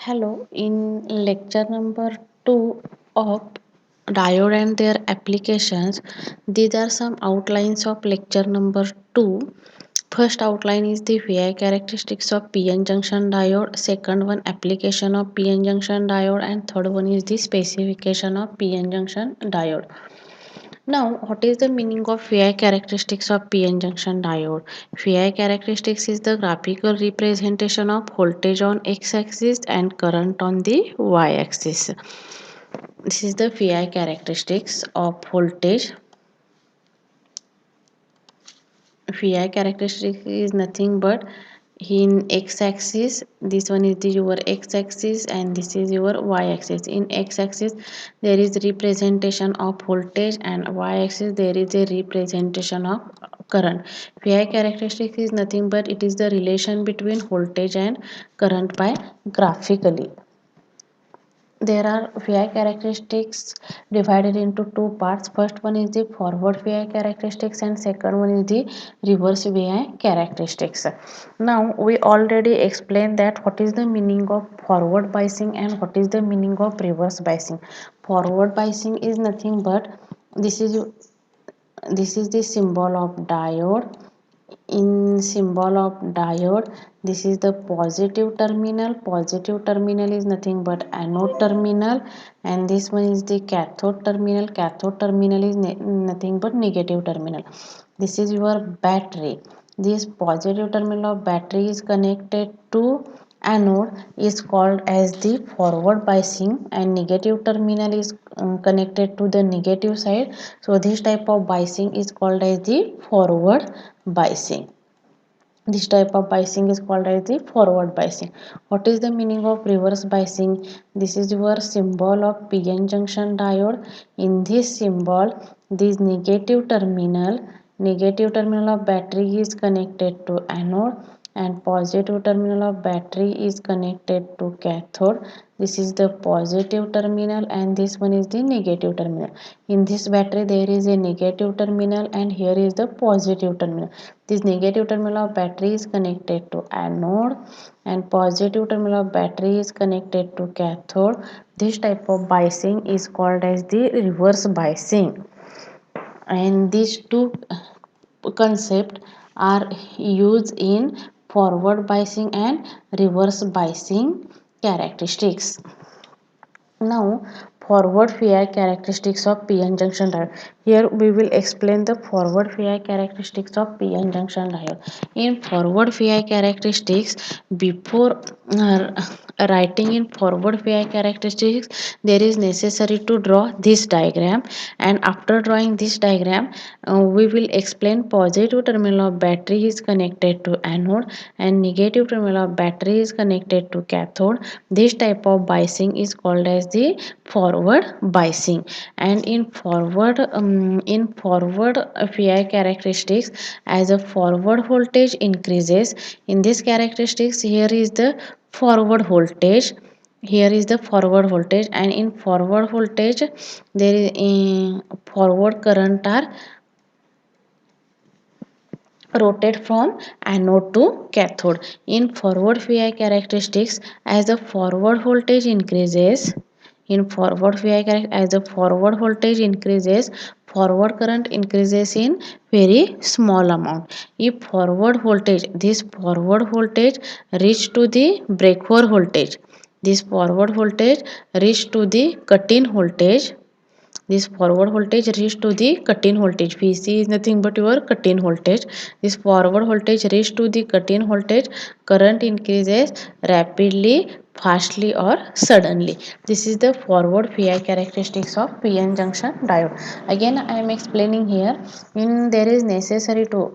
Hello, in lecture number 2 of diode and their applications, these are some outlines of lecture number 2. First outline is the VI characteristics of PN junction diode, second one application of PN junction diode, and third one is the specification of PN junction diode. Now, what is the meaning of VI characteristics of PN junction diode? VI characteristics is the graphical representation of voltage on x-axis and current on the y-axis. This is the VI characteristics of voltage. VI characteristic is nothing but in x-axis, this one is the your x-axis and this is your y-axis. In x-axis there is representation of voltage and y-axis there is a representation of current. VI characteristic is nothing but it is the relation between voltage and current by graphically. There are VI characteristics divided into two parts. First one is the forward VI characteristics and second one is the reverse VI characteristics. Now we already explained that what is the meaning of forward biasing and what is the meaning of reverse biasing. Forward biasing is nothing but this is the symbol of diode. In symbol of diode, this is the positive terminal is nothing but anode terminal, and this one is the cathode terminal is nothing but negative terminal. This is your battery. This positive terminal of battery is connected to anode is called as the forward biasing, and negative terminal is connected to the negative side, so this type of biasing is called as the forward biasing. This type of biasing is called as the forward biasing. What is the meaning of reverse biasing? This is your symbol of PN junction diode. In this symbol, this negative terminal of battery is connected to anode and positive terminal of battery is connected to cathode. This is the positive terminal and this one is the negative terminal. In this battery there is a negative terminal and here is the positive terminal. This negative terminal of battery is connected to anode and positive terminal of battery is connected to cathode. This type of biasing is called as the reverse biasing, and these two concepts are used in forward biasing and reverse biasing characteristics. Now, forward VI characteristics of PN junction diode. Here we will explain the forward VI characteristics of PN junction diode. In forward VI characteristics, before writing in forward VI characteristics, there is necessary to draw this diagram, and after drawing this diagram, we will explain positive terminal of battery is connected to anode and negative terminal of battery is connected to cathode. This type of biasing is called as the forward biasing. And in forward VI characteristics, as a forward voltage increases, in this characteristics here is the forward voltage. Here is the forward voltage, and in forward voltage there is forward current are rotate from anode to cathode. In forward VI characteristics, as the forward voltage increases, as the forward voltage increases, forward current increases in very small amount. If this forward voltage reach to the breakover voltage, this forward voltage reach to the cut-in voltage. This forward voltage reach to the cut-in voltage. VC is nothing but your cut-in voltage. This forward voltage reach to the cut-in voltage. Current increases rapidly, fastly or suddenly. This is the forward VI characteristics of PN junction diode. Again I am explaining here. In there is necessary to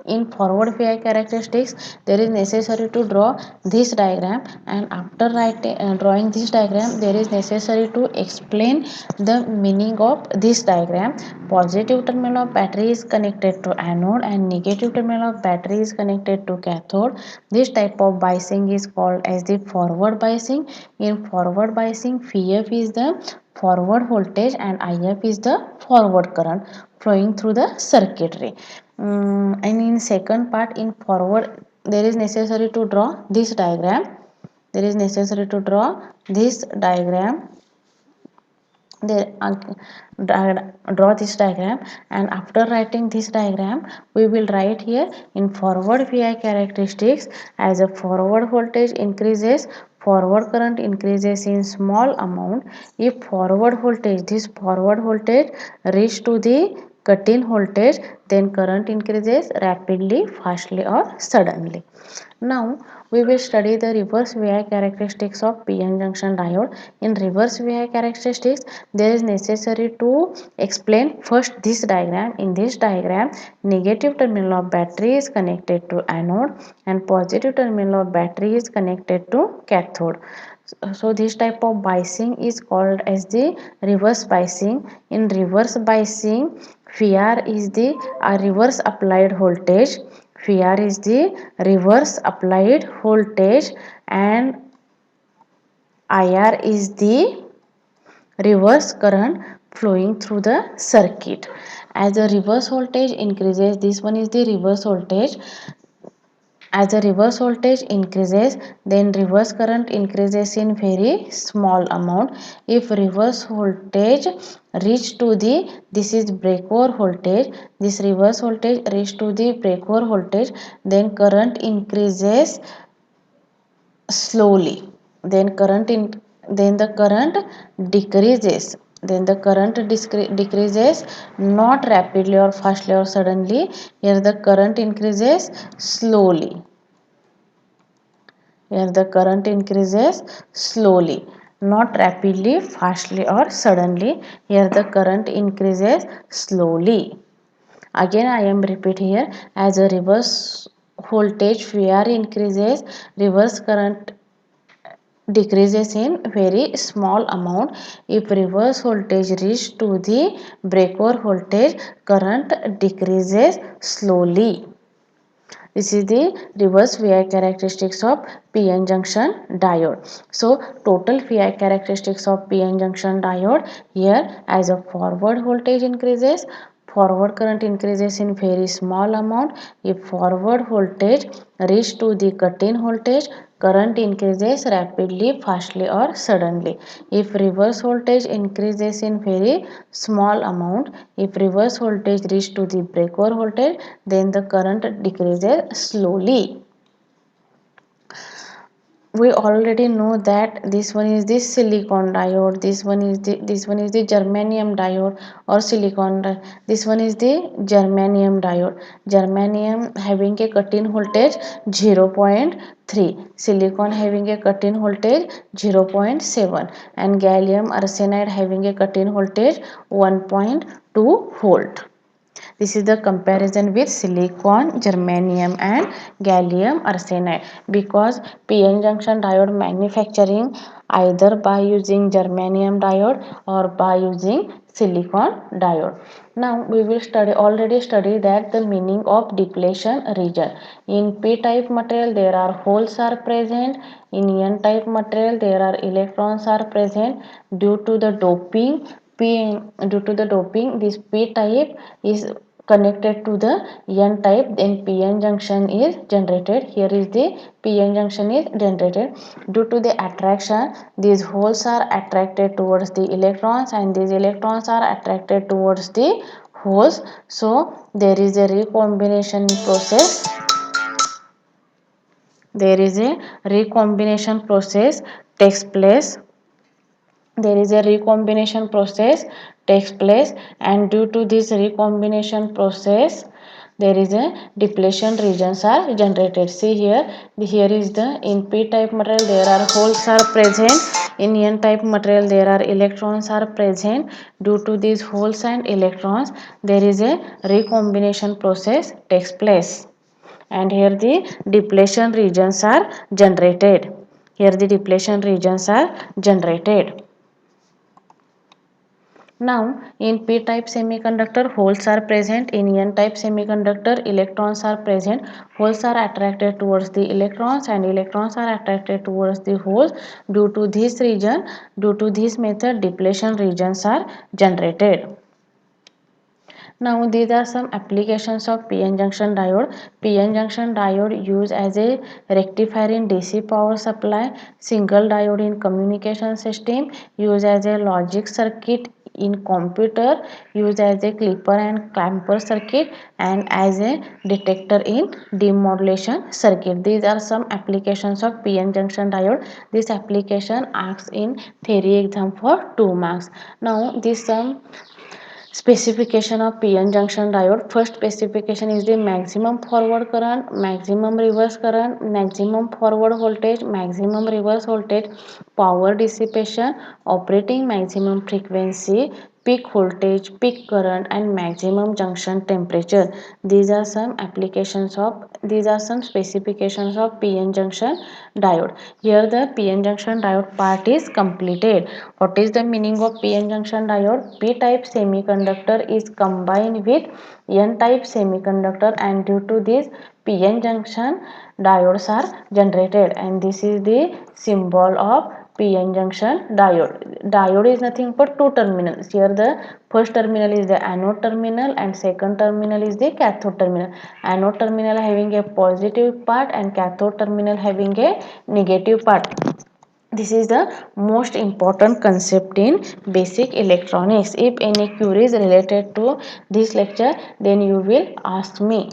in forward VI characteristics there is necessary to draw this diagram, and after drawing this diagram there is necessary to explain the meaning of this diagram. Positive terminal of battery is connected to anode and negative terminal of battery is connected to cathode. This type of biasing is called as the forward biasing. In forward biasing, Vf is the forward voltage and If is the forward current flowing through the circuitry. And in second part, in forward there is necessary to draw this diagram. there is necessary to draw this diagram. They draw this diagram, and after writing this diagram we will write here in forward VI characteristics. As a forward voltage increases, forward current increases in small amount. If forward voltage, this forward voltage reach to the cut-in voltage, then current increases rapidly, fastly or suddenly. Now we will study the reverse VI characteristics of PN junction diode. In reverse VI characteristics, there is necessary to explain first this diagram. In this diagram, negative terminal of battery is connected to anode and positive terminal of battery is connected to cathode. So this type of biasing is called as the reverse biasing. In reverse biasing, VR is the reverse applied voltage. VR is the reverse applied voltage, and IR is the reverse current flowing through the circuit. As the reverse voltage increases, this one is the reverse voltage. As the reverse voltage increases, then reverse current increases in very small amount. If reverse voltage reach to the, this is breakover voltage, this reverse voltage reach to the breakover voltage, then current increases slowly. Then the current decreases. Then the current decreases not rapidly or fastly or suddenly. Here the current increases slowly. Here the current increases slowly, not rapidly, fastly or suddenly. Here the current increases slowly. Again I am repeat here, as a reverse voltage VR increases, reverse current decreases in very small amount. If reverse voltage reach to the breakover voltage, current decreases slowly. This is the reverse VI characteristics of PN junction diode. So total VI characteristics of PN junction diode here, as a forward voltage increases, forward current increases in very small amount. If forward voltage reach to the cut-in voltage, current increases rapidly, fastly or suddenly. If reverse voltage increases in very small amount, if reverse voltage reach to the breakover voltage, then the current decreases slowly. We already know that this one is the silicon diode, this one is the germanium diode or silicon this one is the germanium diode. Germanium having a cut-in voltage 0.3, silicon having a cut-in voltage 0.7, and gallium arsenide having a cut-in voltage 1.2 volt. This is the comparison with silicon, germanium and gallium arsenide, because PN junction diode manufacturing either by using germanium diode or by using silicon diode. Now we will already study that the meaning of depletion region. In P-type material there are holes are present. In N-type material there are electrons are present. Due to the doping, this P-type is connected to the N-type, then PN junction is generated. Here is the PN junction is generated. Due to the attraction, these holes are attracted towards the electrons and these electrons are attracted towards the holes. So there is a recombination process. There is a recombination process takes place. There is a recombination process takes place, and due to this recombination process there is a depletion regions are generated. See here, here is the, in P type material there are holes are present, in N type material there are electrons are present. Due to these holes and electrons there is a recombination process takes place, and here the depletion regions are generated. Here the depletion regions are generated. Now, in P-type semiconductor, holes are present. In N-type semiconductor, electrons are present. Holes are attracted towards the electrons and electrons are attracted towards the holes. Due to this region, due to this method, depletion regions are generated. Now these are some applications of PN junction diode. PN junction diode used as a rectifier in DC power supply, single diode in communication system, used as a logic circuit in computer, used as a clipper and clamper circuit, and as a detector in demodulation circuit. These are some applications of PN junction diode. This application asks in theory exam for 2 marks. Now this some specification of PN junction diode. First specification is the maximum forward current, maximum reverse current, maximum forward voltage, maximum reverse voltage, power dissipation, operating maximum frequency, peak voltage, peak current, and maximum junction temperature. These are some specifications of PN junction diode. Here the PN junction diode part is completed. What is the meaning of PN junction diode? P type semiconductor is combined with N type semiconductor, and due to this PN junction diodes are generated, and this is the symbol of PN junction diode. Diode is nothing but two terminals. Here the first terminal is the anode terminal and second terminal is the cathode terminal. Anode terminal having a positive part and cathode terminal having a negative part. This is the most important concept in basic electronics. If any queries related to this lecture, then you will ask me.